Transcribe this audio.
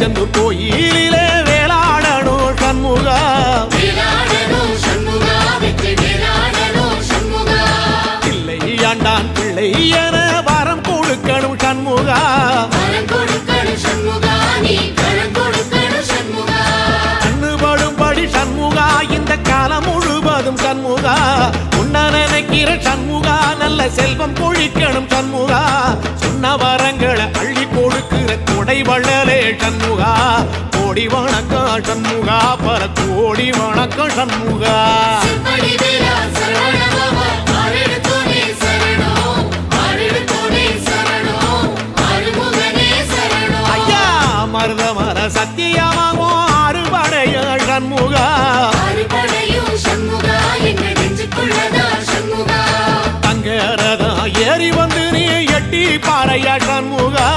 திருச்செந்தூர் கோயிலிலே வேளாடணும் சண்முகா பிள்ளை ஆண்டான் பிள்ளை என வரம் கொடுக்கணும் சண்முகா கண்ணுபடும்படி சண்முகா இந்த காலம் முழுவதும் சண்முகா உன்ன நினைக்கிற சண்முகா நல்ல செல்வம் பொழிக்கணும் சண்முகா சொன்ன வரங்களை அள்ளி கொடுக்கிற கொடை வள்ளலே சண்முகா கோடி வணக்கம் சண்முகா பல கோடி வணக்கம் சண்முகா ஐயா மருதமர சத்தியமாகோ அறுபடைய சண்முகா தங்கரதா ஏறி வந்து நீ எட்டி பாறையா சண்முகா